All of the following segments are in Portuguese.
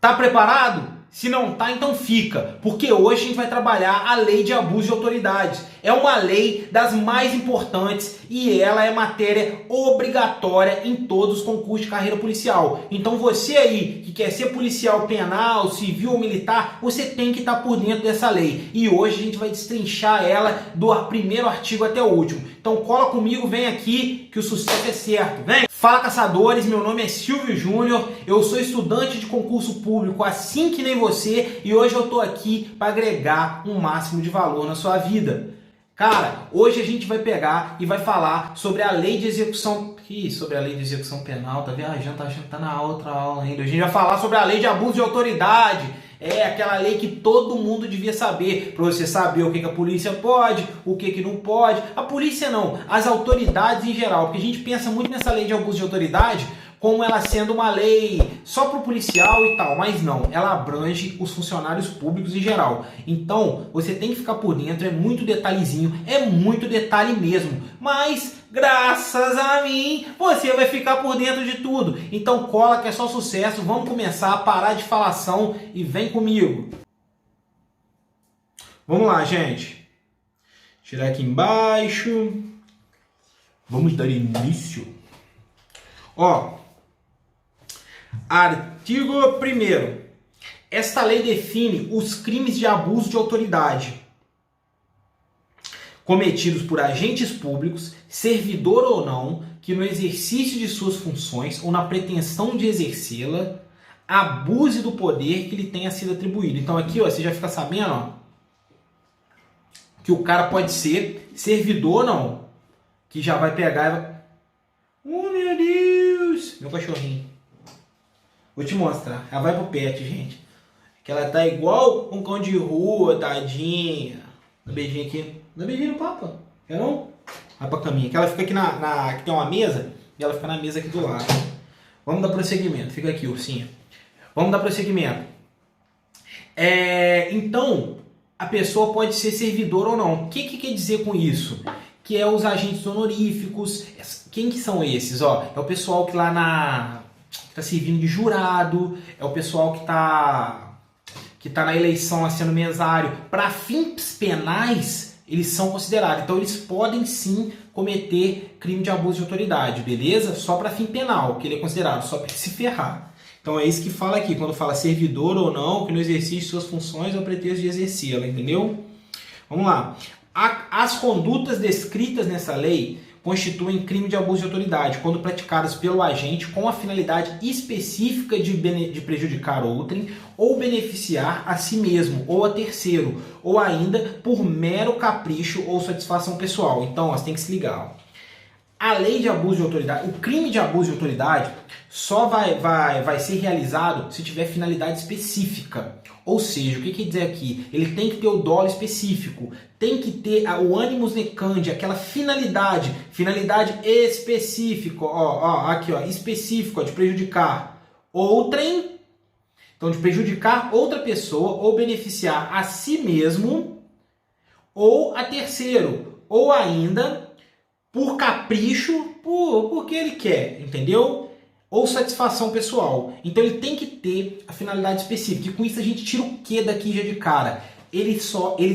Tá preparado? Se não tá, então fica, porque hoje a gente vai trabalhar a lei de abuso de autoridade. É uma lei das mais importantes e ela é matéria obrigatória em todos os concursos de carreira policial. Então você aí que quer ser policial penal, civil ou militar, você tem que estar por dentro dessa lei. E hoje a gente vai destrinchar ela do primeiro artigo até o último. Então cola comigo, vem aqui que o sucesso é certo. Vem! Fala caçadores, meu nome é Silvio Júnior, eu sou estudante de concurso público assim que nem você e hoje eu tô aqui para agregar um máximo de valor na sua vida. Cara, hoje a gente vai pegar e vai falar sobre a lei de execução... sobre a lei de execução penal, tá viajando, tá achando que tá na outra aula ainda. A gente vai falar sobre a lei de abuso de autoridade. É aquela lei que todo mundo devia saber, para você saber o que a polícia pode, o que não pode. A polícia não, as autoridades em geral, porque a gente pensa muito nessa lei de abuso de autoridade como ela sendo uma lei só para o policial e tal, mas não, ela abrange os funcionários públicos em geral. Então, você tem que ficar por dentro, é muito detalhezinho, é muito detalhe mesmo, mas graças a mim, você vai ficar por dentro de tudo. Então cola que é só sucesso, vamos começar a parar de falação e vem comigo. Vamos lá, gente. Tirar aqui embaixo. Vamos dar início. Ó, artigo 1º. Esta lei define os crimes de abuso de autoridade cometidos por agentes públicos, servidor ou não, que no exercício de suas funções ou na pretensão de exercê-la, abuse do poder que lhe tenha sido atribuído. Então aqui, ó, você já fica sabendo, ó, que o cara pode ser servidor ou não, que já vai pegar e vai... Oh, meu Deus! Meu cachorrinho. Vou te mostrar. Ela vai pro pet, gente. Que ela tá igual um cão de rua, tadinha. Dá um beijinho aqui. Dá um beijinho no papo. Quer não? Vai pra caminha. Que ela fica aqui que tem uma mesa. E ela fica na mesa aqui do lado. Vamos dar prosseguimento. Fica aqui, ursinha. Vamos dar prosseguimento. Então, a pessoa pode ser servidor ou não. O que quer dizer com isso? Que é os agentes honoríficos. Quem que são esses? Ó, é o pessoal que lá que tá servindo de jurado. É o pessoal que tá na eleição sendo mesário. Para fins penais, eles são considerados. Então, eles podem sim cometer crime de abuso de autoridade, beleza? Só para fim penal, que ele é considerado, só para se ferrar. Então, é isso que fala aqui, quando fala servidor ou não, que no exercício de suas funções ou pretexto de exercê-la, entendeu? Vamos lá. As condutas descritas nessa lei constituem crime de abuso de autoridade quando praticadas pelo agente com a finalidade específica de prejudicar outrem ou beneficiar a si mesmo ou a terceiro, ou ainda por mero capricho ou satisfação pessoal. Então, ó, você tem que se ligar. Ó. A lei de abuso de autoridade, o crime de abuso de autoridade só vai ser realizado se tiver finalidade específica. Ou seja, o que quer dizer aqui? Ele tem que ter o dolo específico, tem que ter o animus necandi, aquela finalidade específica, aqui, ó, específico, ó, de prejudicar outrem, então de prejudicar outra pessoa ou beneficiar a si mesmo ou a terceiro, ou ainda por capricho, porque ele quer, entendeu? Ou satisfação pessoal. Então ele tem que ter a finalidade específica. E com isso a gente tira o que daqui já de cara? Ele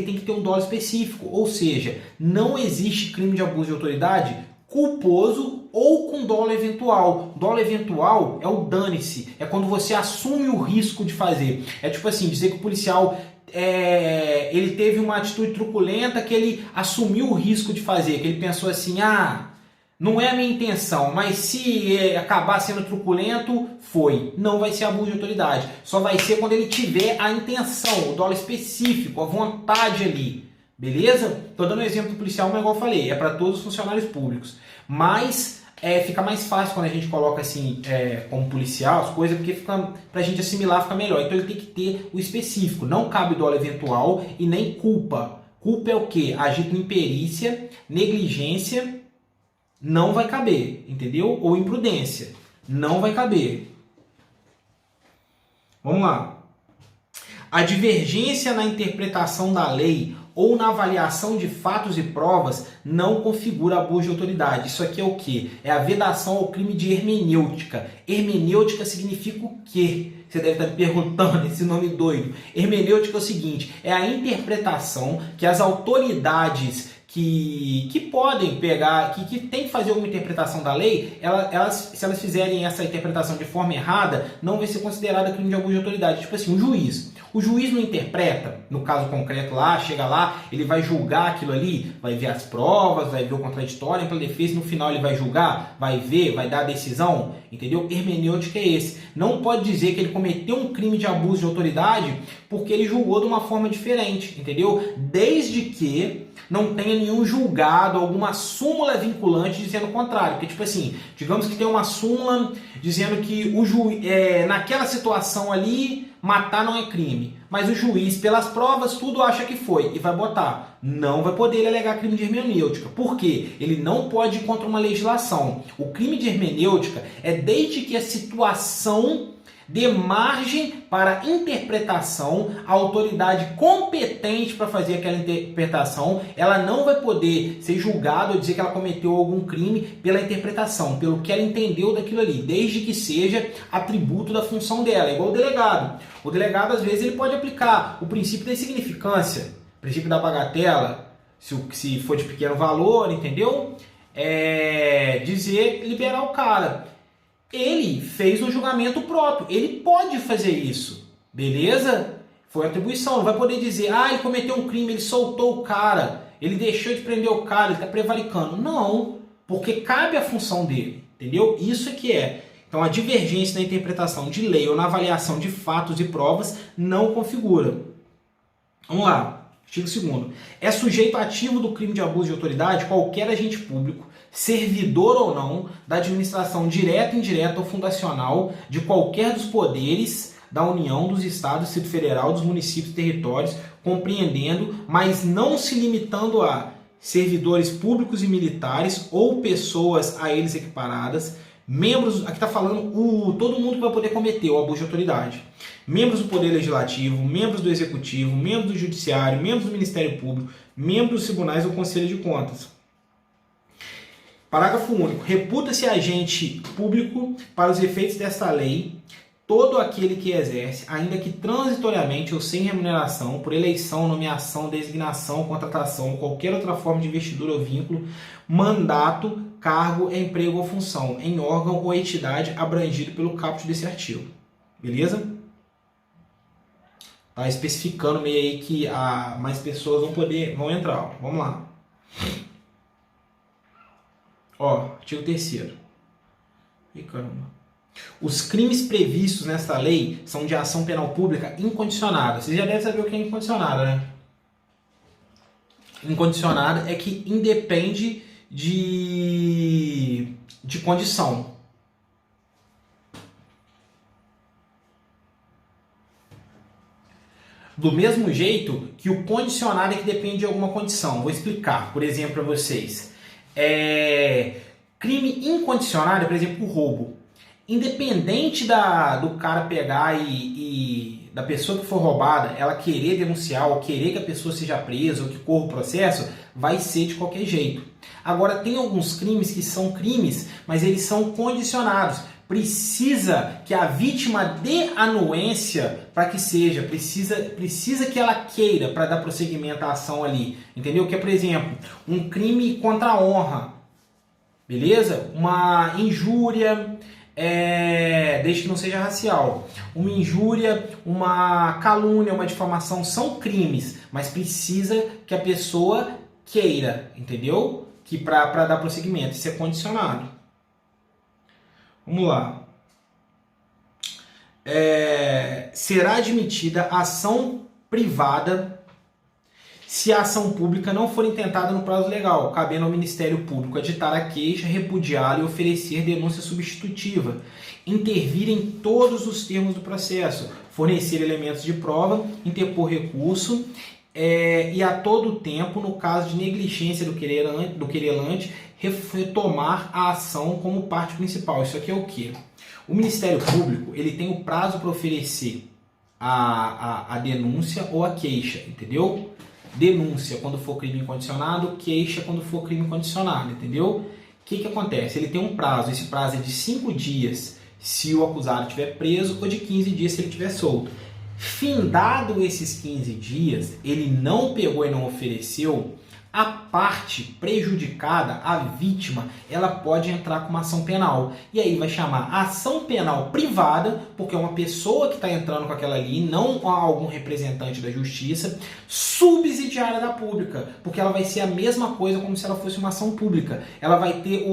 tem que ter um dolo específico. Ou seja, não existe crime de abuso de autoridade culposo ou com dolo eventual. Dolo eventual é o dane-se. É quando você assume o risco de fazer. É tipo assim, dizer que o policial... ele teve uma atitude truculenta que ele assumiu o risco de fazer. Que ele pensou assim, não é a minha intenção, mas se acabar sendo truculento, foi. Não vai ser abuso de autoridade. Só vai ser quando ele tiver a intenção, o dolo específico, a vontade ali. Beleza? Estou dando um exemplo do policial, mas igual eu falei, é para todos os funcionários públicos. Mas fica mais fácil quando a gente coloca assim, como policial, as coisas, porque fica, pra gente assimilar fica melhor. Então ele tem que ter o específico. Não cabe dolo eventual e nem culpa. Culpa é o quê? Agir com imperícia, negligência... não vai caber, entendeu? Ou imprudência, não vai caber. Vamos lá. A divergência na interpretação da lei ou na avaliação de fatos e provas não configura abuso de autoridade. Isso aqui é o quê? É a vedação ao crime de hermenêutica. Hermenêutica significa o quê? Você deve estar me perguntando esse nome doido. Hermenêutica é o seguinte, é a interpretação que as autoridades que podem pegar, que tem que fazer alguma interpretação da lei, se elas fizerem essa interpretação de forma errada, não vai ser considerada crime de abuso de autoridade. Tipo assim, um juiz. O juiz não interpreta, no caso concreto lá, chega lá, ele vai julgar aquilo ali, vai ver as provas, vai ver o contraditório, ampla defesa, e no final ele vai julgar, vai ver, vai dar a decisão, entendeu? Hermenêutica é esse. Não pode dizer que ele cometeu um crime de abuso de autoridade porque ele julgou de uma forma diferente, entendeu? Desde que não tenha nenhum julgado, alguma súmula vinculante dizendo o contrário. Porque, tipo assim, digamos que tem uma súmula dizendo que o juiz, naquela situação ali, matar não é crime. Mas o juiz, pelas provas, tudo acha que foi e vai botar. Não vai poder ele alegar crime de hermenêutica. Por quê? Ele não pode ir contra uma legislação. O crime de hermenêutica é desde que a situação dê margem para interpretação, a autoridade competente para fazer aquela interpretação, ela não vai poder ser julgada ou dizer que ela cometeu algum crime pela interpretação, pelo que ela entendeu daquilo ali, desde que seja atributo da função dela, igual o delegado. O delegado, às vezes, ele pode aplicar o princípio da insignificância, o princípio da bagatela, se for de pequeno valor, entendeu? Liberar o cara. Ele fez um julgamento próprio. Ele pode fazer isso. Beleza? Foi atribuição. Não vai poder dizer, ele cometeu um crime, ele soltou o cara, ele deixou de prender o cara, ele está prevaricando. Não, porque cabe a função dele. Entendeu? Isso é que é. Então, a divergência na interpretação de lei ou na avaliação de fatos e provas não configura. Vamos lá. Artigo 2º. É sujeito ativo do crime de abuso de autoridade qualquer agente público, servidor ou não, da administração direta, indireta ou fundacional de qualquer dos poderes da União, dos Estados, do Distrito Federal, dos municípios e territórios, compreendendo, mas não se limitando a servidores públicos e militares ou pessoas a eles equiparadas, membros, aqui está falando todo mundo que vai poder cometer o abuso de autoridade, membros do Poder Legislativo, membros do Executivo, membros do Judiciário, membros do Ministério Público, membros dos tribunais ou Conselho de Contas. Parágrafo único. Reputa-se agente público para os efeitos desta lei todo aquele que exerce, ainda que transitoriamente ou sem remuneração, por eleição, nomeação, designação, contratação ou qualquer outra forma de investidura ou vínculo, mandato, cargo, emprego ou função, em órgão ou entidade abrangido pelo caput desse artigo. Beleza? Tá especificando meio aí que mais pessoas vão entrar. Ó. Vamos lá. Artigo 3º. Ih, caramba. Os crimes previstos nesta lei são de ação penal pública incondicionada. Vocês já devem saber o que é incondicionada, né? Incondicionada é que independe de condição. Do mesmo jeito que o condicionado é que depende de alguma condição. Vou explicar, por exemplo, para vocês. Crime incondicionado é, por exemplo, o roubo. Independente do cara pegar e da pessoa que for roubada, ela querer denunciar ou querer que a pessoa seja presa ou que corra o processo, vai ser de qualquer jeito. Agora, tem alguns crimes que são crimes, mas eles são condicionados. Precisa que a vítima dê anuência para que seja, precisa que ela queira para dar prosseguimento à ação ali, entendeu? Que é, por exemplo, um crime contra a honra, beleza? Uma injúria, desde que não seja racial, uma injúria, uma calúnia, uma difamação, são crimes, mas precisa que a pessoa queira, entendeu? Que para dar prosseguimento, isso é condicionado. Vamos lá. Será admitida ação privada se a ação pública não for intentada no prazo legal, cabendo ao Ministério Público aditar a queixa, repudiá-la e oferecer denúncia substitutiva, intervir em todos os termos do processo, fornecer elementos de prova, interpor recurso e a todo tempo, no caso de negligência do querelante, retomar a ação como parte principal. Isso aqui é o quê? O Ministério Público ele tem o prazo para oferecer a denúncia ou a queixa, entendeu? denúncia quando for crime incondicionado, queixa quando for crime condicionado, entendeu? O que acontece? Ele tem um prazo, esse prazo é de 5 dias se o acusado estiver preso ou de 15 dias se ele estiver solto. Findado esses 15 dias, ele não pegou e não ofereceu, a parte prejudicada, a vítima, ela pode entrar com uma ação penal. E aí vai chamar ação penal privada, porque é uma pessoa que está entrando com aquela ali, não algum representante da justiça, subsidiária da pública, porque ela vai ser a mesma coisa como se ela fosse uma ação pública. Ela vai ter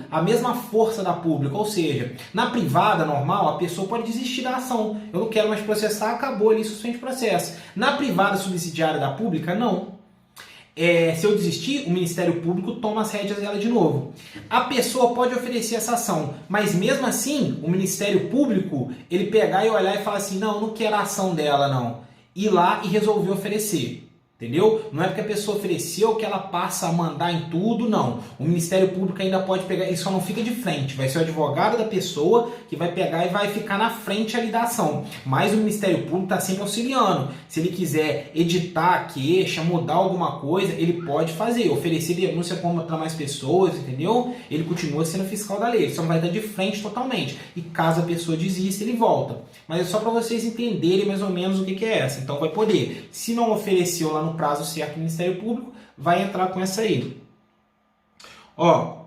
a mesma força da pública, ou seja, na privada normal, a pessoa pode desistir da ação. Eu não quero mais processar, acabou ali, suspende o processo. Na privada subsidiária da pública, não. Se eu desistir, o Ministério Público toma as rédeas dela de novo. A pessoa pode oferecer essa ação, mas mesmo assim, o Ministério Público, ele pegar e olhar e falar assim, não, eu não quero a ação dela, não. Ir lá e resolver oferecer. Entendeu? Não é porque a pessoa ofereceu que ela passa a mandar em tudo, não. O Ministério Público ainda pode pegar, ele só não fica de frente. Vai ser o advogado da pessoa que vai pegar e vai ficar na frente ali da ação. Mas o Ministério Público está sempre auxiliando. Se ele quiser editar a queixa, mudar alguma coisa, ele pode fazer. Oferecer denúncia contra mais pessoas, entendeu? Ele continua sendo fiscal da lei. Ele só não vai estar de frente totalmente. E caso a pessoa desista, ele volta. Mas é só para vocês entenderem mais ou menos o que é essa. Então vai poder. Se não ofereceu lá no prazo certo do Ministério Público, vai entrar com essa aí. Ó,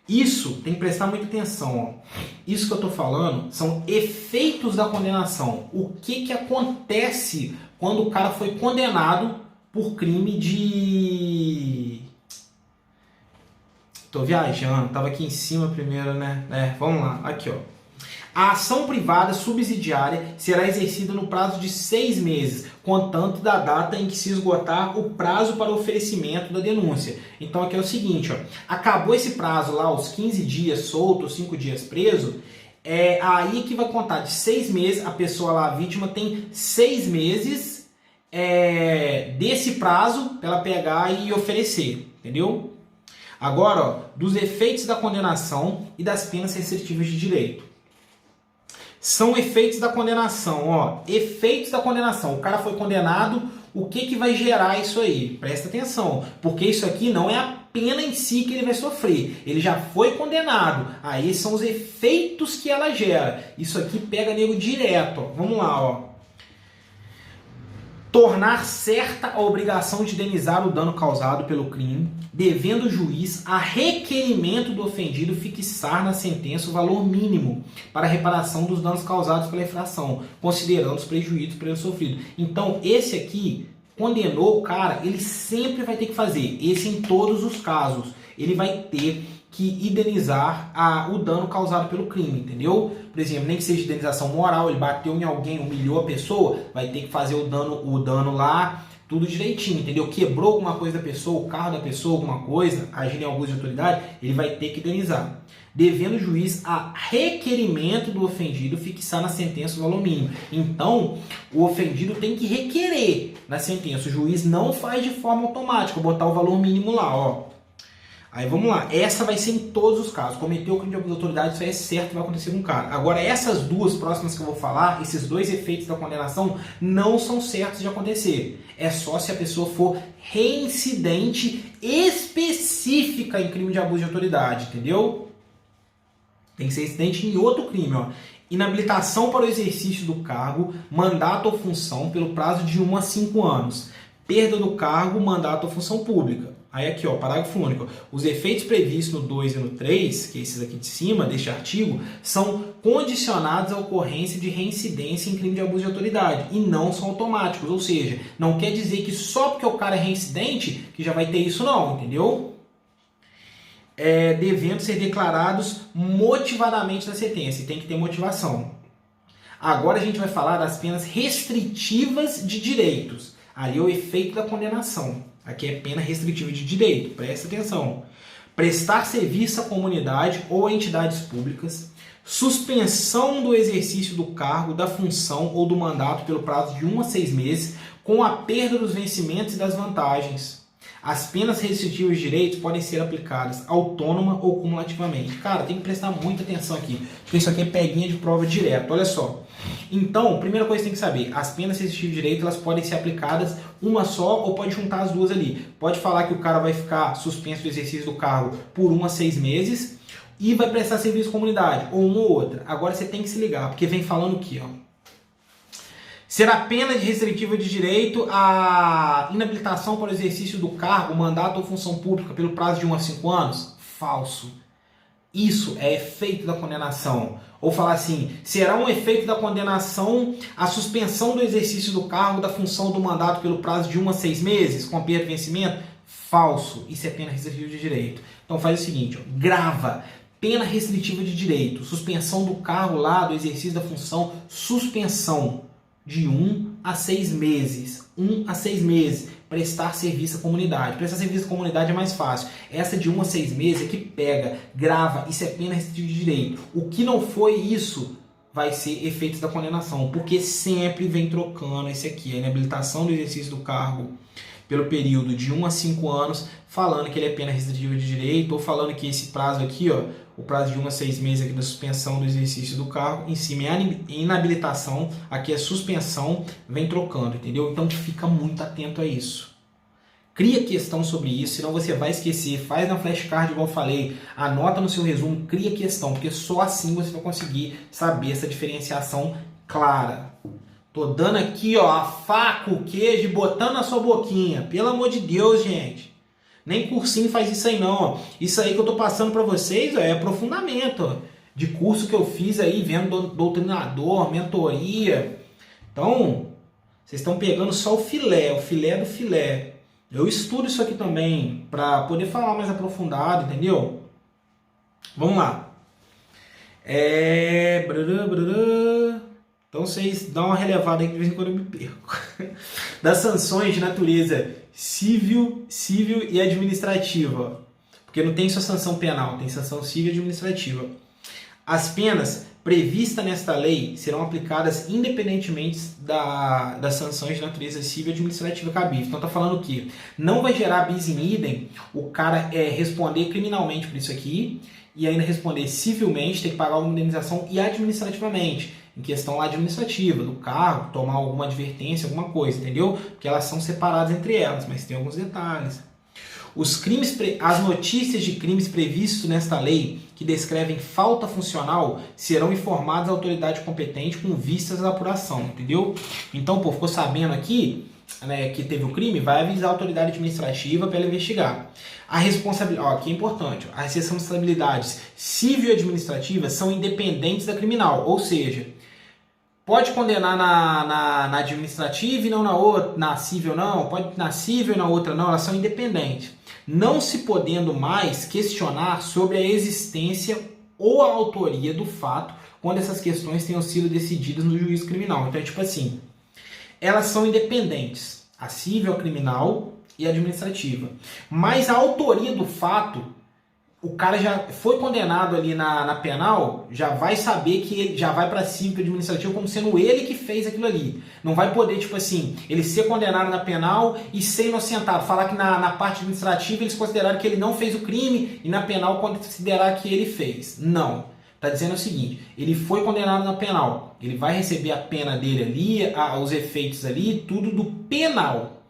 isso tem que prestar muita atenção. Ó. Isso que eu estou falando são efeitos da condenação. O que acontece quando o cara foi condenado por crime de... Tô viajando, tava aqui em cima primeiro, né? Vamos lá, aqui ó. A ação privada subsidiária será exercida no prazo de 6 meses, contanto da data em que se esgotar o prazo para oferecimento da denúncia. Então aqui é o seguinte, ó, acabou esse prazo lá, os 15 dias solto, 5 dias preso, aí que vai contar de 6 meses, a pessoa lá, a vítima, tem 6 meses desse prazo para ela pegar e oferecer, entendeu? Agora, ó, dos efeitos da condenação e das penas restritivas de direito. São efeitos da condenação, ó. Efeitos da condenação. O cara foi condenado, o que vai gerar isso aí? Presta atenção, porque isso aqui não é a pena em si que ele vai sofrer. Ele já foi condenado. Aí são os efeitos que ela gera. Isso aqui pega nego direto, ó. Vamos lá, ó. Tornar certa a obrigação de indenizar o dano causado pelo crime, devendo o juiz, a requerimento do ofendido, fixar na sentença o valor mínimo para a reparação dos danos causados pela infração, considerando os prejuízos por ele sofrido. Então, esse aqui, condenou o cara, ele sempre vai ter que fazer. Esse em todos os casos. Ele vai ter que indenizar o dano causado pelo crime, entendeu? Por exemplo, nem que seja indenização moral, ele bateu em alguém, humilhou a pessoa, vai ter que fazer o dano lá, tudo direitinho, entendeu? Quebrou alguma coisa da pessoa, o carro da pessoa, alguma coisa, agindo em abuso de autoridade, ele vai ter que indenizar. Devendo o juiz, a requerimento do ofendido, fixar na sentença o valor mínimo. Então, o ofendido tem que requerer na sentença. O juiz não faz de forma automática, botar o valor mínimo lá, ó. Aí vamos lá, essa vai ser em todos os casos. Cometeu o crime de abuso de autoridade, isso aí é certo que vai acontecer com o cara. Agora, essas duas próximas que eu vou falar, esses dois efeitos da condenação, não são certos de acontecer. É só se a pessoa for reincidente específica em crime de abuso de autoridade, entendeu? Tem que ser incidente em outro crime, ó. Inabilitação para o exercício do cargo, mandato ou função pelo prazo de 1 a 5 anos. Perda do cargo, mandato ou função pública. Aí aqui, ó, parágrafo único. Os efeitos previstos no 2 e no 3, que é esses aqui de cima, deste artigo, são condicionados à ocorrência de reincidência em crime de abuso de autoridade e não são automáticos. Ou seja, não quer dizer que só porque o cara é reincidente que já vai ter isso não, entendeu? Devendo ser declarados motivadamente na sentença. E tem que ter motivação. Agora a gente vai falar das penas restritivas de direitos. Ali é o efeito da condenação. Aqui é pena restritiva de direito, presta atenção. Prestar serviço à comunidade ou a entidades públicas, suspensão do exercício do cargo, da função ou do mandato pelo prazo de 1 a 6 meses, com a perda dos vencimentos e das vantagens. As penas restritivas de direitos podem ser aplicadas autônoma ou cumulativamente. Cara, tem que prestar muita atenção aqui, porque isso aqui é peguinha de prova direto, olha só. Então, primeira coisa que tem que saber, as penas restritivas de direito, elas podem ser aplicadas uma só ou pode juntar as duas ali. Pode falar que o cara vai ficar suspenso do exercício do cargo por 1 a 6 meses e vai prestar serviço à comunidade, ou uma ou outra. Agora você tem que se ligar, porque vem falando aqui, ó. Será pena restritiva de direito a inabilitação para o exercício do cargo, mandato ou função pública pelo prazo de 1 a 5 anos? Falso. Isso é efeito da condenação. Ou falar assim, será um efeito da condenação a suspensão do exercício do cargo, da função do mandato pelo prazo de 1 a 6 meses, com perda de vencimento? Falso. Isso é pena restritiva de direito. Então faz o seguinte, ó, grava. Pena restritiva de direito, suspensão do cargo lá, do exercício da função, suspensão de 1 a 6 meses. 1 a 6 meses. Prestar serviço à comunidade. Prestar serviço à comunidade é mais fácil. Essa de 1 a 6 meses é que pega, grava, isso é pena restritiva de direito. O que não foi isso vai ser efeitos da condenação, porque sempre vem trocando esse aqui, a inabilitação do exercício do cargo pelo período de 1 a 5 anos, falando que ele é pena restritiva de direito, ou falando que esse prazo aqui, ó, o prazo de 1 a 6 meses aqui da suspensão do exercício do cargo, em cima é inabilitação, aqui é suspensão, vem trocando, entendeu? Então fica muito atento a isso. Cria questão sobre isso, senão você vai esquecer, faz na flashcard igual eu falei, anota no seu resumo, cria questão, porque só assim você vai conseguir saber essa diferenciação clara. Tô dando aqui, ó, a faca, o queijo, botando na sua boquinha. Pelo amor de Deus, gente. Nem cursinho faz isso aí, não. Ó. Isso aí que eu tô passando para vocês, ó, é aprofundamento, ó, de curso que eu fiz aí, vendo doutrinador, mentoria. Então, vocês estão pegando só o filé do filé. Eu estudo isso aqui também, para poder falar mais aprofundado, entendeu? Vamos lá. Então vocês dão uma relevada aí que de vez em quando eu me perco. Das sanções de natureza civil e administrativa. Porque não tem só sanção penal, tem sanção civil e administrativa. As penas previstas nesta lei serão aplicadas independentemente das sanções de natureza civil e administrativa cabíveis. Então está falando o quê? Não vai gerar bis in idem o cara responder criminalmente por isso aqui e ainda responder civilmente, ter que pagar uma indenização e administrativamente. Em questão lá administrativa, do cargo, tomar alguma advertência, alguma coisa, entendeu? Porque elas são separadas entre elas, mas tem alguns detalhes. As notícias de crimes previstos nesta lei que descrevem falta funcional serão informadas à autoridade competente com vistas à apuração, entendeu? Então, pô, ficou sabendo aqui, né, que teve o crime, vai avisar a autoridade administrativa para ela investigar. A responsabilidade, aqui é importante, as responsabilidades civil e administrativas são independentes da criminal, ou seja, pode condenar na administrativa e não na outra, na civil não, pode na civil e na outra não, elas são independentes. Não se podendo mais questionar sobre a existência ou a autoria do fato quando essas questões tenham sido decididas no juízo criminal. Então é tipo assim, elas são independentes, a civil, a criminal e a administrativa. Mas a autoria do fato, o cara já foi condenado ali na penal, já vai saber que ele já vai para civil e administrativo como sendo ele que fez aquilo ali. Não vai poder, tipo assim, ele ser condenado na penal e ser inocentado. Falar que na parte administrativa eles consideraram que ele não fez o crime e na penal considerar que ele fez. Não. Está dizendo o seguinte, ele foi condenado na penal, ele vai receber a pena dele ali, os efeitos ali, tudo do penal.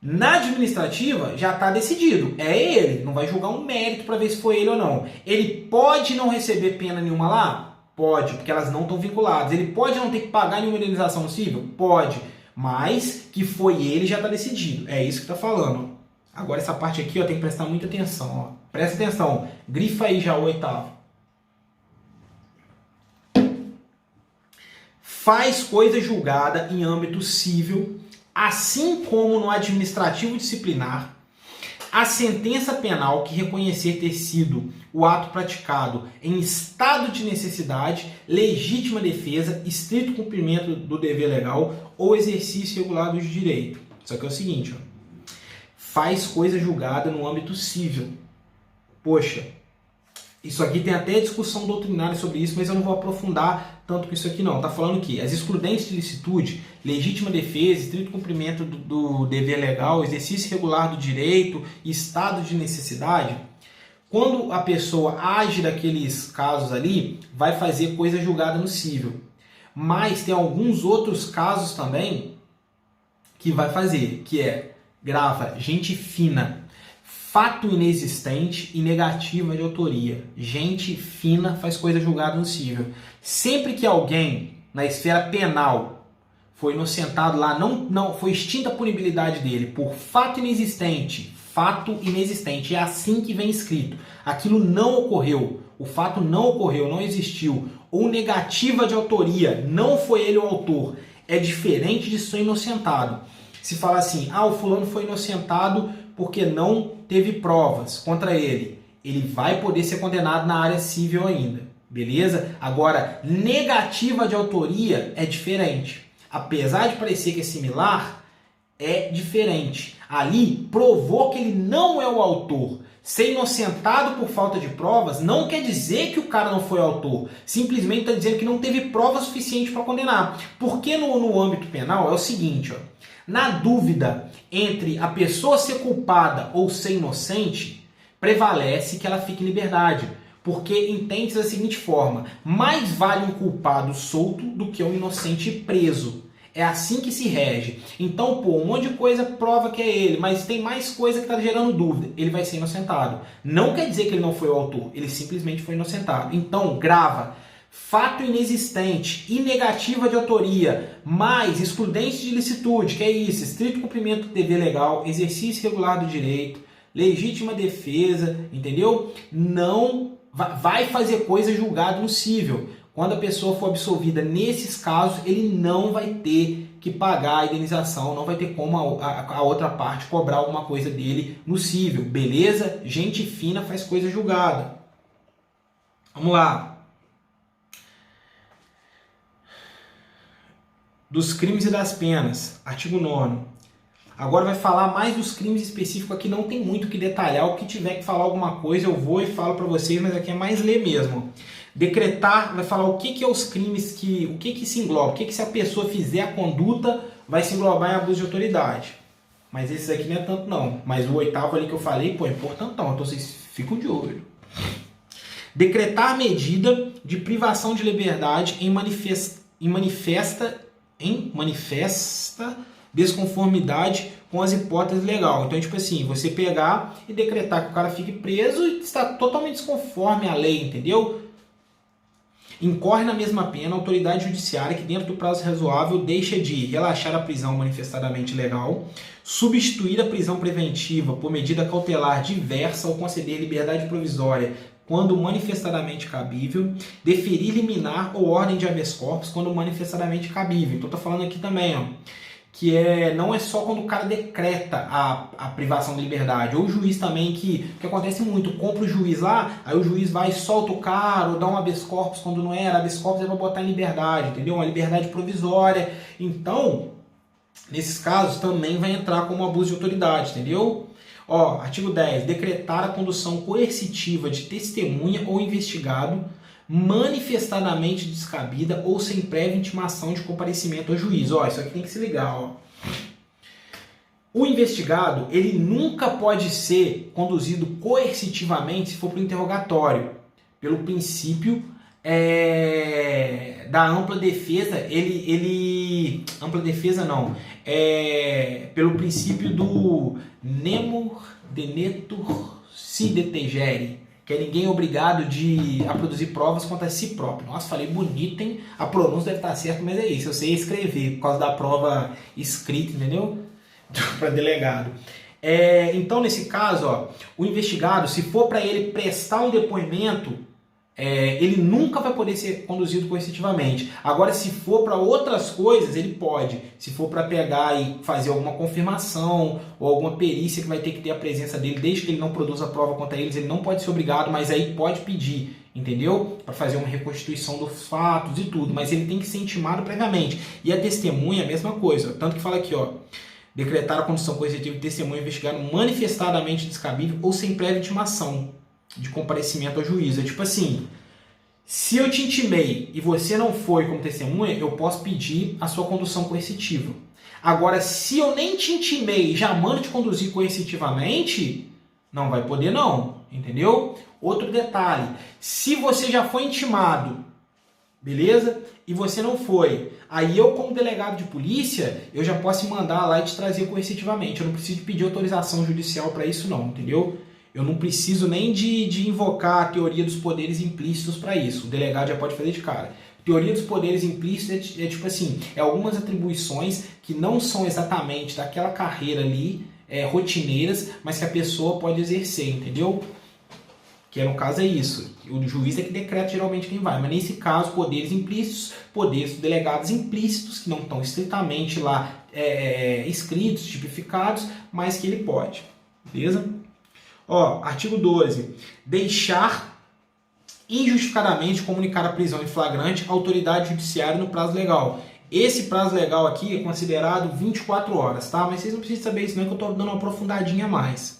Na administrativa já está decidido, é ele, não vai julgar um mérito para ver se foi ele ou não. Ele pode não receber pena nenhuma lá? Pode, porque elas não estão vinculadas. Ele pode não ter que pagar nenhuma indenização no civil? Pode, mas que foi ele já está decidido, é isso que está falando. Agora essa parte aqui ó, tem que prestar muita atenção, ó. Presta atenção, grifa aí já o oitavo. Faz coisa julgada em âmbito civil, assim como no administrativo disciplinar, a sentença penal que reconhecer ter sido o ato praticado em estado de necessidade, legítima defesa, estrito cumprimento do dever legal ou exercício regular do direito. Só que é o seguinte, ó, faz coisa julgada no âmbito civil. Poxa, Isso aqui tem até discussão doutrinária sobre isso, mas eu não vou aprofundar tanto com isso aqui não. Está falando que as excludentes de licitude, legítima defesa, estrito cumprimento do dever legal, exercício regular do direito e estado de necessidade, quando a pessoa age daqueles casos ali, vai fazer coisa julgada no cível. Mas tem alguns outros casos também que vai fazer, que é grava gente fina, fato inexistente e negativa de autoria. Gente fina faz coisa julgada no cível. Sempre que alguém na esfera penal foi inocentado lá, não foi extinta a punibilidade dele por fato inexistente, é assim que vem escrito. Aquilo não ocorreu, o fato não ocorreu, não existiu, ou negativa de autoria, não foi ele o autor, é diferente de ser inocentado. Se fala assim, o fulano foi inocentado porque não teve provas contra ele, ele vai poder ser condenado na área civil ainda, beleza? Agora, negativa de autoria é diferente. Apesar de parecer que é similar, é diferente. Ali provou que ele não é o autor. Ser inocentado por falta de provas não quer dizer que o cara não foi autor. Simplesmente está dizendo que não teve prova suficiente para condenar. Porque no âmbito penal é o seguinte, ó, na dúvida entre a pessoa ser culpada ou ser inocente, prevalece que ela fique em liberdade. Porque entende da seguinte forma, mais vale um culpado solto do que um inocente preso. É assim que se rege. Então, um monte de coisa prova que é ele, mas tem mais coisa que está gerando dúvida. Ele vai ser inocentado. Não quer dizer que ele não foi o autor, ele simplesmente foi inocentado. Então, grava. Fato inexistente e negativa de autoria, mais excludente de licitude, que é isso, estrito cumprimento do dever legal, exercício regular do direito, legítima defesa, entendeu? Não vai fazer coisa julgada no cível. Quando a pessoa for absolvida nesses casos, ele não vai ter que pagar a indenização, não vai ter como a outra parte cobrar alguma coisa dele no cível, beleza? Gente fina faz coisa julgada. Vamos lá. Dos crimes e das penas, artigo 9º. Agora vai falar mais dos crimes específicos, aqui não tem muito o que detalhar, o que tiver que falar alguma coisa eu vou e falo para vocês, mas aqui é mais ler mesmo. Decretar vai falar o que é os crimes, o que se engloba, o que se a pessoa fizer a conduta vai se englobar em abuso de autoridade. Mas esses aqui não é tanto não, mas o 8º ali que eu falei, é importantão, então vocês ficam de olho. Decretar medida de privação de liberdade em manifesta desconformidade com as hipóteses legais. Então, tipo assim, você pegar e decretar que o cara fique preso e está totalmente desconforme à lei, entendeu? Incorre na mesma pena a autoridade judiciária que, dentro do prazo razoável, deixa de relaxar a prisão manifestadamente legal, substituir a prisão preventiva por medida cautelar diversa ou conceder liberdade provisória quando manifestadamente cabível, deferir liminar ou ordem de habeas corpus quando manifestadamente cabível. Então, tá falando aqui também, ó, que não é só quando o cara decreta a privação de liberdade, ou o juiz também, que acontece muito, compra o juiz lá, aí o juiz vai e solta o cara, ou dá um habeas corpus quando não era, habeas corpus é para botar em liberdade, entendeu? Uma liberdade provisória. Então, nesses casos também vai entrar como abuso de autoridade, entendeu? Ó, artigo 10. Decretar a condução coercitiva de testemunha ou investigado manifestadamente descabida ou sem prévia intimação de comparecimento ao juiz. Ó, isso aqui tem que se ligar, ó. O investigado, ele nunca pode ser conduzido coercitivamente se for para o interrogatório. Pelo princípio da ampla defesa, ampla defesa não, pelo princípio do nemur denetur si detegere, que é ninguém obrigado a produzir provas contra si próprio. Nossa, falei bonito, hein? A pronúncia deve estar certa, mas é isso, eu sei escrever por causa da prova escrita, entendeu? Para delegado. Então, nesse caso, ó, o investigado, se for para ele prestar um depoimento, ele nunca vai poder ser conduzido coercitivamente. Agora, se for para outras coisas, ele pode. Se for para pegar e fazer alguma confirmação ou alguma perícia que vai ter que ter a presença dele, desde que ele não produza a prova contra eles, ele não pode ser obrigado, mas aí pode pedir, entendeu? Para fazer uma reconstituição dos fatos e tudo, mas ele tem que ser intimado previamente. E a testemunha, a mesma coisa. Tanto que fala aqui, ó, decretar a condição coercitiva de testemunha investigado manifestadamente descabível ou sem prévia intimação. de comparecimento ao juízo. É tipo assim, se eu te intimei e você não foi como testemunha, eu posso pedir a sua condução coercitiva. Agora, se eu nem te intimei e já mando te conduzir coercitivamente, não vai poder não, entendeu? Outro detalhe, se você já foi intimado, beleza? E você não foi, aí eu como delegado de polícia, eu já posso mandar lá e te trazer coercitivamente. Eu não preciso pedir autorização judicial para isso não, entendeu? Eu não preciso nem de invocar a teoria dos poderes implícitos para isso. O delegado já pode fazer de cara. Teoria dos poderes implícitos é tipo assim, é algumas atribuições que não são exatamente daquela carreira ali, rotineiras, mas que a pessoa pode exercer, entendeu? Que no caso é isso. O juiz é que decreta geralmente quem vai, mas nesse caso, poderes implícitos, poderes delegados implícitos, que não estão estritamente lá escritos, tipificados, mas que ele pode. Beleza? Ó, artigo 12. Deixar injustificadamente comunicar a prisão em flagrante à autoridade judiciária no prazo legal. Esse prazo legal aqui é considerado 24 horas, tá? Mas vocês não precisam saber isso não, que eu estou dando uma aprofundadinha a mais.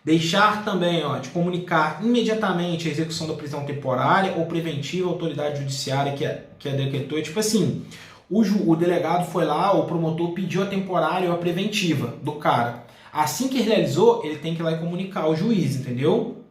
Deixar também, ó, de comunicar imediatamente a execução da prisão temporária ou preventiva à autoridade judiciária que a decretou. Tipo assim, o delegado foi lá, o promotor pediu a temporária ou a preventiva do cara. Assim que realizou, ele tem que ir lá e comunicar ao juiz, entendeu?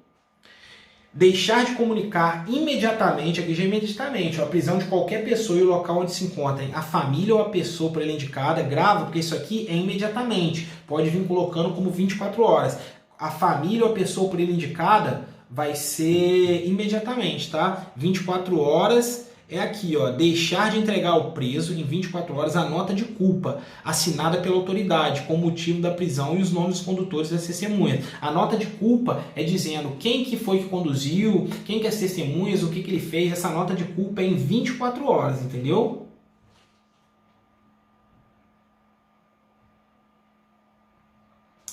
Deixar de comunicar imediatamente, aqui já é imediatamente, a prisão de qualquer pessoa e o local onde se encontra a família ou a pessoa por ele indicada, grava, porque isso aqui é imediatamente, pode vir colocando como 24 horas. A família ou a pessoa por ele indicada vai ser imediatamente, tá? 24 horas é aqui, ó, deixar de entregar ao preso em 24 horas a nota de culpa assinada pela autoridade com o motivo da prisão e os nomes dos condutores das testemunhas. A nota de culpa é dizendo quem que foi que conduziu, quem que é as testemunhas, o que que ele fez. Essa nota de culpa é em 24 horas, entendeu?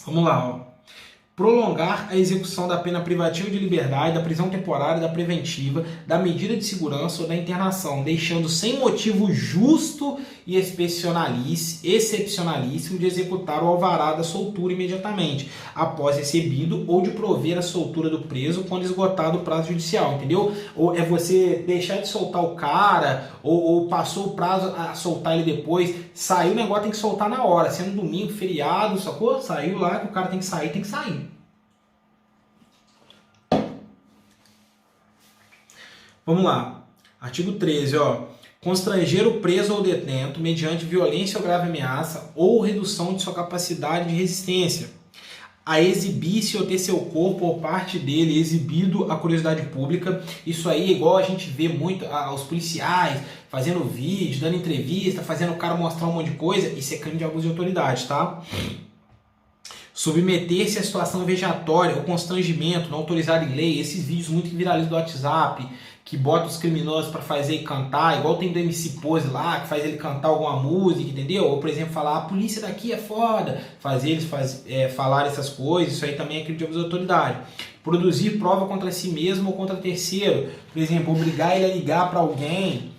Vamos lá, ó. Prolongar a execução da pena privativa de liberdade, da prisão temporária, da preventiva, da medida de segurança ou da internação, deixando sem motivo justo e excepcionalíssimo de executar o alvará da soltura imediatamente, após recebido, ou de prover a soltura do preso quando esgotado o prazo judicial, entendeu? Ou é você deixar de soltar o cara, ou passou o prazo a soltar ele depois, saiu o negócio, tem que soltar na hora, sendo domingo, feriado, sacou? Saiu lá, que o cara tem que sair, tem que sair. Vamos lá, artigo 13, ó. Constranger o preso ou detento mediante violência ou grave ameaça ou redução de sua capacidade de resistência, a exibir-se ou ter seu corpo ou parte dele exibido à curiosidade pública. Isso aí é igual a gente vê muito os policiais fazendo vídeo, dando entrevista, fazendo o cara mostrar um monte de coisa. Isso é crime de abuso de autoridade, tá? Submeter-se à situação vejatória ou constrangimento não autorizado em lei. Esses vídeos muito que viralizam do WhatsApp, que bota os criminosos para fazer e cantar, igual tem do MC Pose lá, que faz ele cantar alguma música, entendeu? Ou, por exemplo, falar, a polícia daqui é foda, fazer eles falar essas coisas, isso aí também é crime de abuso de autoridade. Produzir prova contra si mesmo ou contra terceiro, por exemplo, obrigar ele a ligar para alguém,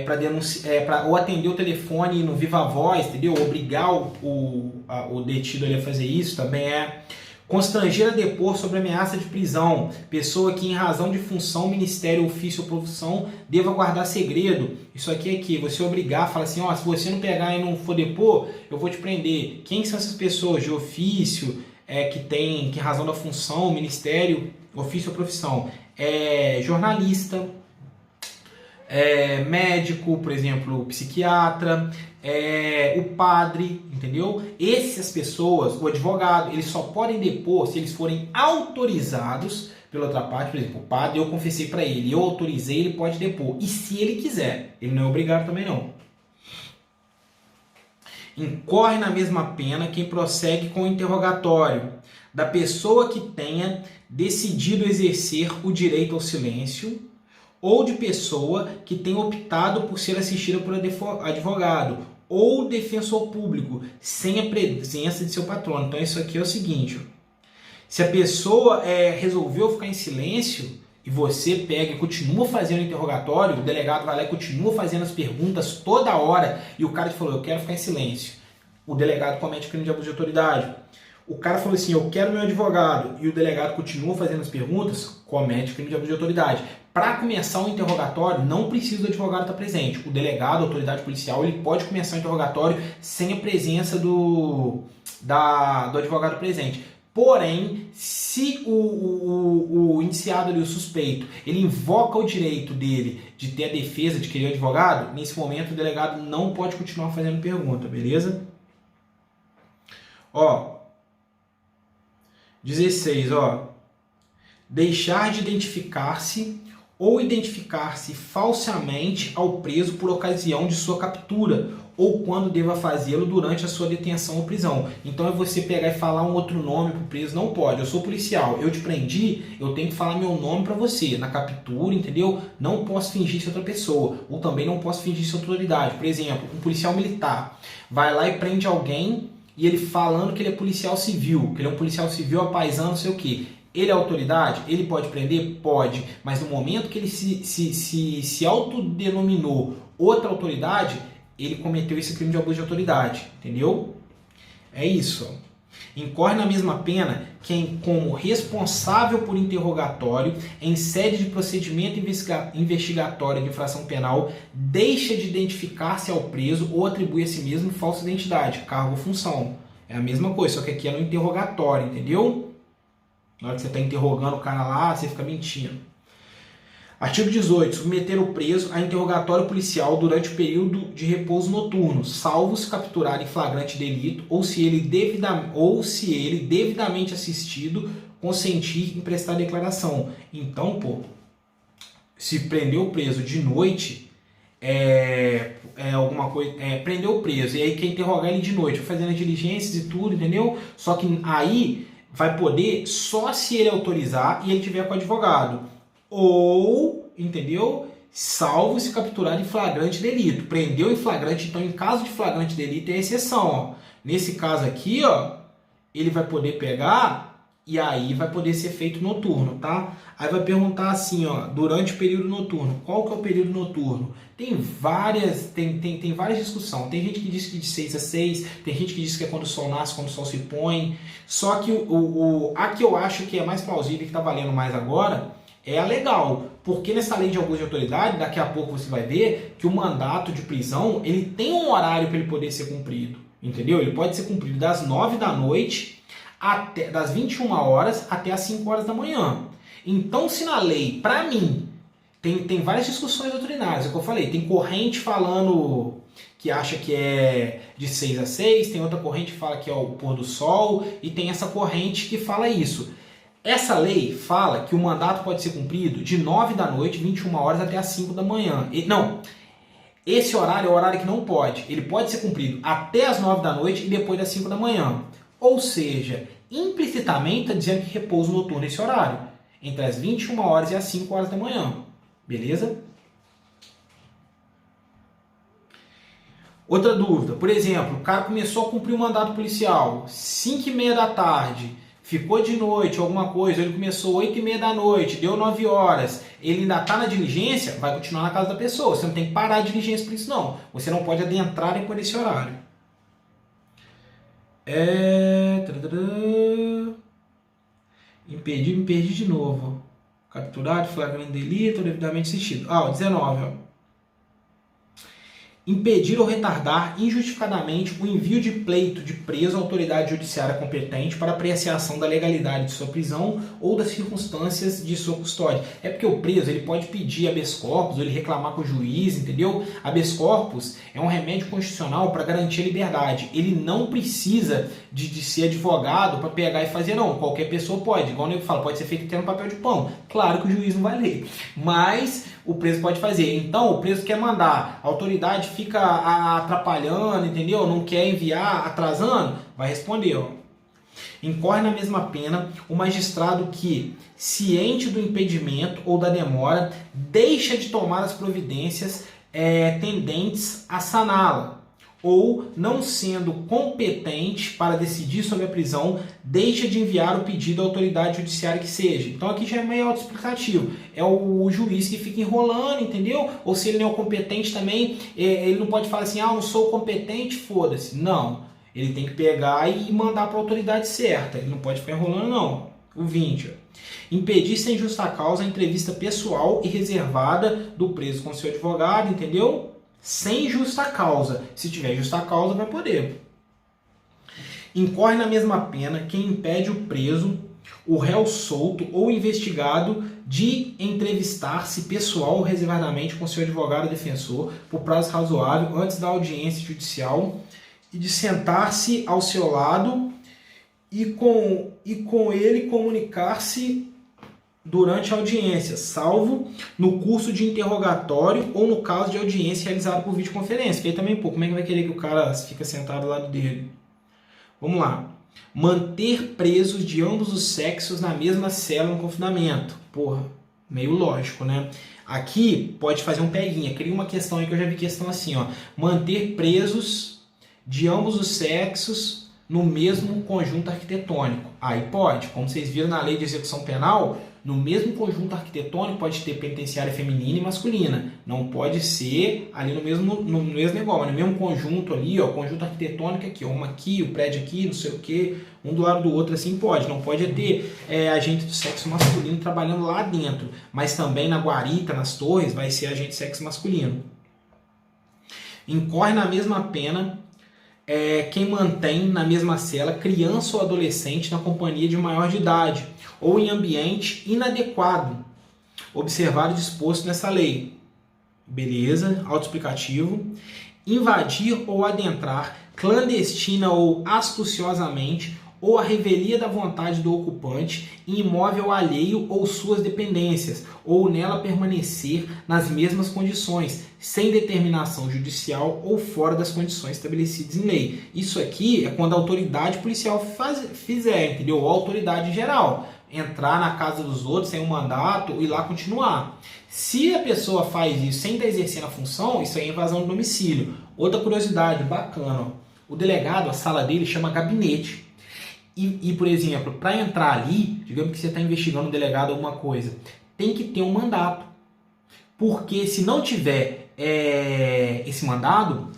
para denunciar, ou atender o telefone no Viva Voz, entendeu? Obrigar o detido ali a fazer isso também é. Constranger a depor sobre ameaça de prisão, pessoa que em razão de função, ministério, ofício ou profissão deva guardar segredo. Isso aqui é que você obrigar, fala assim, ó, se você não pegar e não for depor, eu vou te prender. Quem são essas pessoas de ofício, que tem razão da função, ministério, ofício ou profissão? Jornalista, médico, por exemplo, psiquiatra, o padre, entendeu? Essas pessoas, o advogado, eles só podem depor se eles forem autorizados pela outra parte. Por exemplo, o padre, eu confessei para ele, eu autorizei, ele pode depor. E se ele quiser, ele não é obrigado também não. Incorre na mesma pena quem prossegue com o interrogatório da pessoa que tenha decidido exercer o direito ao silêncio ou de pessoa que tenha optado por ser assistida por advogado ou defensor público sem a presença de seu patrono. Então isso aqui é o seguinte, se a pessoa resolveu ficar em silêncio e você pega e continua fazendo o interrogatório, o delegado vai lá e continua fazendo as perguntas toda hora e o cara te falou, eu quero ficar em silêncio, o delegado comete crime de abuso de autoridade. o cara falou assim, eu quero meu advogado, e o delegado continua fazendo as perguntas, comete crime de abuso de autoridade. Para começar o interrogatório, não precisa do advogado estar presente. O delegado, a autoridade policial, ele pode começar o interrogatório sem a presença do advogado presente. Porém, se o indiciado ali, o suspeito, ele invoca o direito dele de ter a defesa, de querer o advogado, nesse momento o delegado não pode continuar fazendo pergunta, beleza? Ó, 16, ó. Deixar de identificar-se ou identificar-se falsamente ao preso por ocasião de sua captura ou quando deva fazê-lo durante a sua detenção ou prisão. Então é você pegar e falar um outro nome pro preso, não pode. Eu sou policial, eu te prendi, eu tenho que falar meu nome para você na captura, entendeu? Não posso fingir ser outra pessoa, ou também não posso fingir ser autoridade. Por exemplo, um policial militar vai lá e prende alguém e ele falando que ele é policial civil, que ele é um policial civil apaisando, não sei o quê. Ele é autoridade? Ele pode prender? Pode. Mas no momento que ele se autodenominou outra autoridade, ele cometeu esse crime de abuso de autoridade. Entendeu? É isso. Incorre na mesma pena quem, como responsável por interrogatório em sede de procedimento investigatório de infração penal, deixa de identificar-se ao preso ou atribui a si mesmo falsa identidade, cargo ou função. É a mesma coisa, só que aqui é no interrogatório, entendeu? Na hora que você está interrogando o cara lá, você fica mentindo. Artigo 18. Submeter o preso a interrogatório policial durante o período de repouso noturno, salvo se capturar em flagrante delito ou se ele devidamente assistido consentir em prestar declaração. Então, se prender o preso de noite, alguma coisa, prender o preso e aí quer interrogar ele de noite, fazendo as diligências e tudo, entendeu? Só que aí vai poder só se ele autorizar e ele tiver com o advogado. Ou, entendeu? Salvo se capturar em flagrante delito. Prendeu em flagrante, então em caso de flagrante delito é exceção. Ó. Nesse caso aqui, ó, ele vai poder pegar e aí vai poder ser feito noturno, tá? Aí vai perguntar assim, ó, durante o período noturno. Qual que é o período noturno? Tem várias discussões. Tem gente que diz que de 6 a 6, tem gente que diz que é quando o sol nasce, quando o sol se põe. Só que a que eu acho que é mais plausível e que está valendo mais agora é a legal. Porque nessa lei de abuso de autoridade, daqui a pouco você vai ver que o mandato de prisão, ele tem um horário para ele poder ser cumprido. Entendeu? Ele pode ser cumprido das 9 da noite até das 21 horas até as 5 horas da manhã. Então, se na lei, para mim, tem várias discussões doutrinárias, é o que eu falei, tem corrente falando que acha que é de 6 a 6, tem outra corrente que fala que é o pôr do sol, e tem essa corrente que fala isso. Essa lei fala que o mandato pode ser cumprido de 9 da noite, 21 horas, até as 5 da manhã. Não, esse horário é o horário que não pode. Ele pode ser cumprido até as 9 da noite e depois das 5 da manhã. Ou seja, implicitamente está dizendo que repouso noturno é esse horário, entre as 21 horas e as 5 horas da manhã. Beleza? Outra dúvida, por exemplo, o cara começou a cumprir o mandato policial 5h30 da tarde, ficou de noite, alguma coisa, ele começou 8h30 da noite, deu 9 horas, ele ainda está na diligência, vai continuar na casa da pessoa. Você não tem que parar a diligência por isso, não. Você não pode adentrar depois desse horário. Me perdi de novo. Capturado, flagrante delito, devidamente assistido. 19, ó. Impedir ou retardar injustificadamente o envio de pleito de preso à autoridade judiciária competente para apreciação da legalidade de sua prisão ou das circunstâncias de sua custódia. É porque o preso ele pode pedir habeas corpus, ou ele reclamar com o juiz, entendeu? Habeas corpus é um remédio constitucional para garantir a liberdade. Ele não precisa de ser advogado para pegar e fazer, não. Qualquer pessoa pode. Igual o nego fala, pode ser feito até no papel de pão. Claro que o juiz não vai ler, mas o preso pode fazer. Então, o preso quer mandar, a autoridade fica atrapalhando, entendeu? Não quer enviar, atrasando, vai responder, ó. Incorre na mesma pena o magistrado que, ciente do impedimento ou da demora, deixa de tomar as providências tendentes a saná-la, ou, não sendo competente para decidir sobre a prisão, deixa de enviar o pedido à autoridade judiciária que seja. Então aqui já é meio autoexplicativo. É o juiz que fica enrolando, entendeu? Ou se ele não é competente também, ele não pode falar assim, não sou competente, foda-se. Não. Ele tem que pegar e mandar para a autoridade certa. Ele não pode ficar enrolando, não. O 20. Impedir sem justa causa a entrevista pessoal e reservada do preso com seu advogado, entendeu? Sem justa causa. Se tiver justa causa, vai poder. Incorre na mesma pena quem impede o preso, o réu solto ou investigado de entrevistar-se pessoal ou reservadamente com seu advogado ou defensor por prazo razoável antes da audiência judicial e de sentar-se ao seu lado e com ele comunicar-se durante a audiência, salvo no curso de interrogatório ou no caso de audiência realizada por videoconferência. Que aí também, pô, como é que vai querer que o cara fique sentado ao lado dele? Vamos lá. Manter presos de ambos os sexos na mesma cela no confinamento. Porra, meio lógico, né? Aqui pode fazer um peguinha. Cria uma questão aí que eu já vi questão assim, ó. Manter presos de ambos os sexos no mesmo conjunto arquitetônico. Aí pode. Como vocês viram na lei de execução penal, no mesmo conjunto arquitetônico pode ter penitenciária feminina e masculina. Não pode ser ali no mesmo negócio, no mesmo conjunto ali, ó, conjunto arquitetônico aqui, ó, uma aqui, o prédio aqui, não sei o que, um do lado do outro, assim pode. Não pode ter agente do sexo masculino trabalhando lá dentro, mas também na guarita, nas torres, vai ser agente do sexo masculino. Incorre na mesma pena quem mantém na mesma cela criança ou adolescente na companhia de maior de idade ou em ambiente inadequado, observado e disposto nessa lei. Beleza, autoexplicativo. Invadir ou adentrar clandestina ou astuciosamente ou a revelia da vontade do ocupante em imóvel alheio ou suas dependências, ou nela permanecer nas mesmas condições, sem determinação judicial ou fora das condições estabelecidas em lei. Isso aqui é quando a autoridade policial fizer, entendeu? Ou a autoridade geral. Entrar na casa dos outros sem um mandato e lá continuar. Se a pessoa faz isso sem estar exercendo a função, isso aí é invasão do domicílio. Outra curiosidade bacana, ó. O delegado, a sala dele chama gabinete. E por exemplo, para entrar ali, digamos que você está investigando um delegado alguma coisa, tem que ter um mandato. Porque se não tiver esse mandado,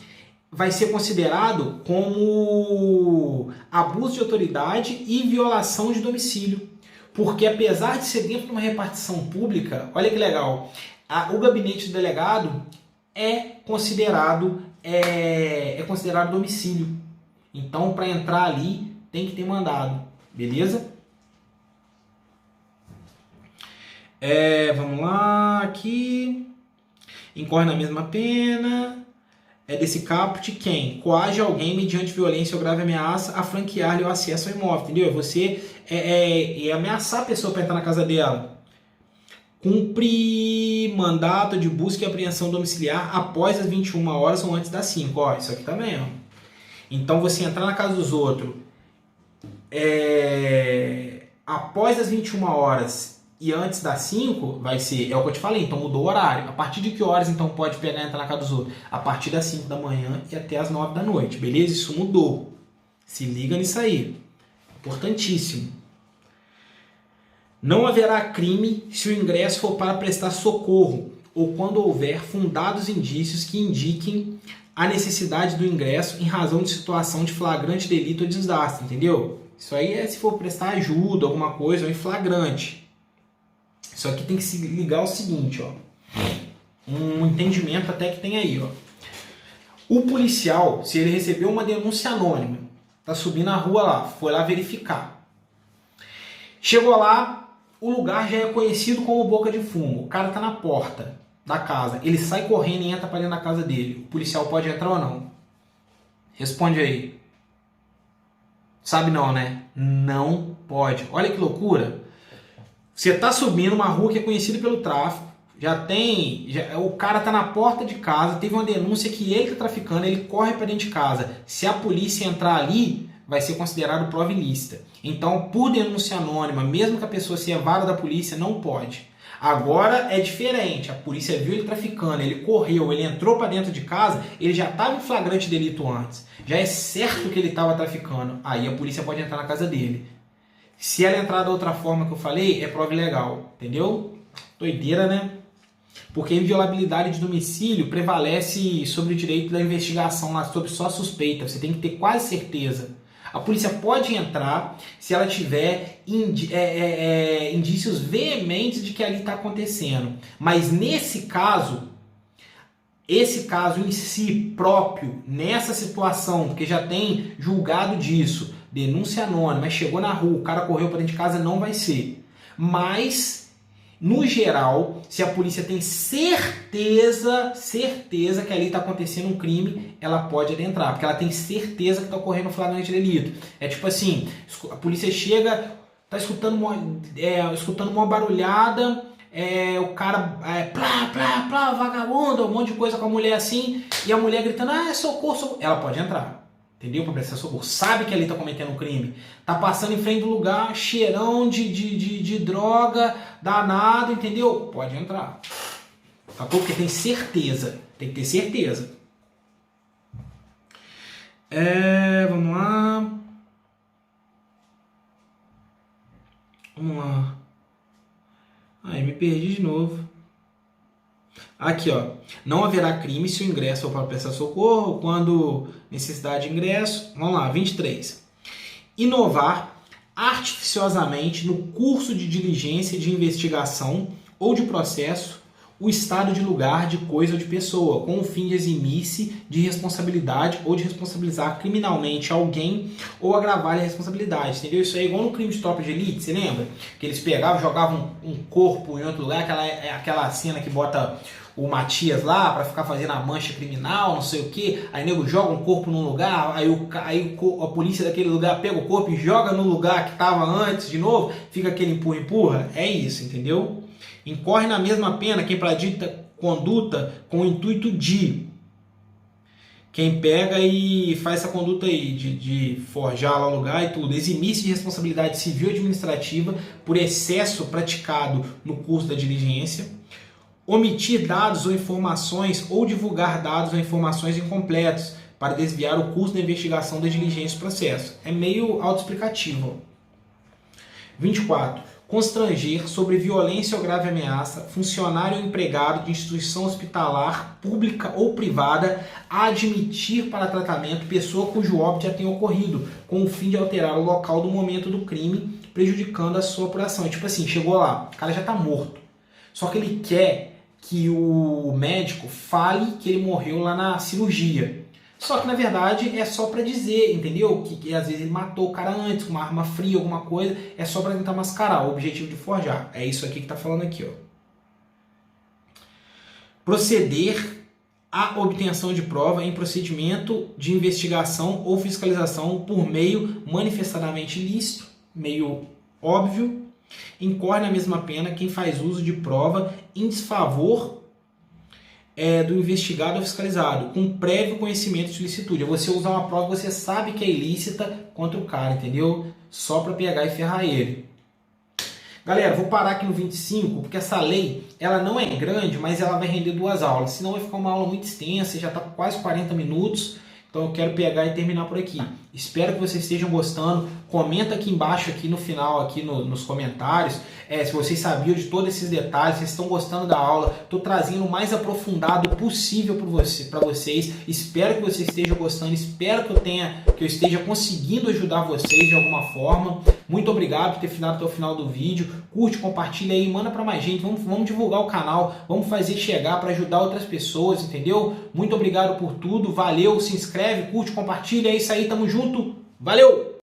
vai ser considerado como abuso de autoridade e violação de domicílio. Porque apesar de ser dentro de uma repartição pública, olha que legal, o gabinete do delegado é considerado domicílio. Então, para entrar ali, tem que ter mandado, beleza? Vamos lá, aqui. Incorre na mesma pena. Desse caput quem coage alguém mediante violência ou grave ameaça a franquear-lhe o acesso ao imóvel, entendeu? É você ameaçar a pessoa para entrar na casa dela. Cumpre mandato de busca e apreensão domiciliar após as 21 horas ou antes das 5. Ó, isso aqui também, ó. Então você entrar na casa dos outros após as 21 horas e antes das 5, vai ser, o que eu te falei, então mudou o horário. A partir de que horas então pode pegar e entrar na casa dos outros? A partir das 5 da manhã e até as 9 da noite, beleza? Isso mudou. Se liga nisso aí. Importantíssimo. Não haverá crime se o ingresso for para prestar socorro ou quando houver fundados indícios que indiquem a necessidade do ingresso em razão de situação de flagrante delito ou desastre, entendeu? Isso aí é se for prestar ajuda, alguma coisa, ou em flagrante. Isso aqui tem que se ligar ao seguinte, ó. Um entendimento até que tem aí, ó. O policial, se ele recebeu uma denúncia anônima, tá subindo a rua lá, foi lá verificar. Chegou lá, o lugar já é conhecido como boca de fumo. O cara tá na porta da casa, ele sai correndo e entra para dentro da casa dele. O policial pode entrar ou não? Responde aí. Sabe não, né? Não pode. Olha que loucura. Você tá subindo uma rua que é conhecida pelo tráfico, o cara tá na porta de casa, teve uma denúncia que ele tá traficando, ele corre para dentro de casa. Se a polícia entrar ali, vai ser considerado prova ilícita. Então, por denúncia anônima, mesmo que a pessoa seja vara da polícia, não pode. Agora é diferente, a polícia viu ele traficando, ele correu, ele entrou para dentro de casa, ele já estava em flagrante delito antes, já é certo que ele estava traficando, aí a polícia pode entrar na casa dele. Se ela entrar da outra forma que eu falei, é prova ilegal, entendeu? Doideira, né? Porque a inviolabilidade de domicílio prevalece sobre o direito da investigação, lá, sobre só suspeita. Você tem que ter quase certeza. A polícia pode entrar se ela tiver indícios veementes de que ali está acontecendo. Mas nesse caso, esse caso em si próprio, nessa situação, porque já tem julgado disso, denúncia anônima, mas chegou na rua, o cara correu para dentro de casa, não vai ser. Mas, no geral, se a polícia tem certeza que ali está acontecendo um crime, ela pode adentrar, porque ela tem certeza que está ocorrendo um flagrante delito. É tipo assim, a polícia chega, está escutando uma barulhada, o cara, plá, vagabundo, um monte de coisa com a mulher assim, e a mulher gritando, socorro, socorro. Ela pode entrar. Entendeu? Para prestar socorro. Sabe que ali está cometendo um crime. Tá passando em frente do lugar, cheirão de droga, danado, entendeu? Pode entrar. Tá bom? Porque tem certeza. Tem que ter certeza. Vamos lá. Vamos lá. Aí me perdi de novo. Aqui, ó. Não haverá crime se o ingresso for para prestar socorro, quando necessidade de ingresso. Vamos lá, 23. Inovar artificiosamente no curso de diligência de investigação ou de processo o estado de lugar, de coisa ou de pessoa, com o fim de eximir-se de responsabilidade ou de responsabilizar criminalmente alguém ou agravar a responsabilidade, entendeu? Isso aí é igual no crime de tropa de elite, você lembra? Que eles pegavam, jogavam um corpo em outro lugar, aquela cena que bota o Matias lá para ficar fazendo a mancha criminal, não sei o que, aí nego joga um corpo num lugar, aí a polícia daquele lugar pega o corpo e joga no lugar que estava antes de novo, fica aquele empurra-empurra, é isso, entendeu? Incorre na mesma pena quem pratica conduta com o intuito de... Quem pega e faz essa conduta aí, de forjar lá o lugar e tudo, eximir-se de responsabilidade civil e administrativa por excesso praticado no curso da diligência, omitir dados ou informações ou divulgar dados ou informações incompletos para desviar o curso da investigação da diligência do processo. É meio autoexplicativo. 24. Constranger sobre violência ou grave ameaça funcionário ou empregado de instituição hospitalar, pública ou privada a admitir para tratamento pessoa cujo óbito já tenha ocorrido, com o fim de alterar o local do momento do crime, prejudicando a sua apuração. Tipo assim, chegou lá, o cara já está morto. Só que ele quer que o médico fale que ele morreu lá na cirurgia. Só que na verdade é só para dizer, entendeu? Que às vezes ele matou o cara antes com uma arma fria, alguma coisa, é só para tentar mascarar o objetivo de forjar. É isso aqui que está falando aqui, ó. Proceder à obtenção de prova em procedimento de investigação ou fiscalização por meio manifestadamente ilícito, meio óbvio, incorre na mesma pena quem faz uso de prova em desfavor do investigado ou fiscalizado, com prévio conhecimento de ilicitude. Você usar uma prova que você sabe que é ilícita contra o cara, entendeu? Só para pegar e ferrar ele. Galera, vou parar aqui no 25, porque essa lei, ela não é grande, mas ela vai render 2 aulas. Senão vai ficar uma aula muito extensa, já está com quase 40 minutos. Então eu quero pegar e terminar por aqui. Espero que vocês estejam gostando. Comenta aqui embaixo, aqui no final, aqui nos comentários, se vocês sabiam de todos esses detalhes, se estão gostando da aula. Estou trazendo o mais aprofundado possível para vocês. Espero que vocês estejam gostando. Espero que eu esteja conseguindo ajudar vocês de alguma forma. Muito obrigado por ter ficado até o final do vídeo. Curte, compartilha aí, manda para mais gente. Vamos divulgar o canal, vamos fazer chegar para ajudar outras pessoas, entendeu? Muito obrigado por tudo. Valeu, se inscreve, curte, compartilha. É isso aí, tamo junto. Valeu!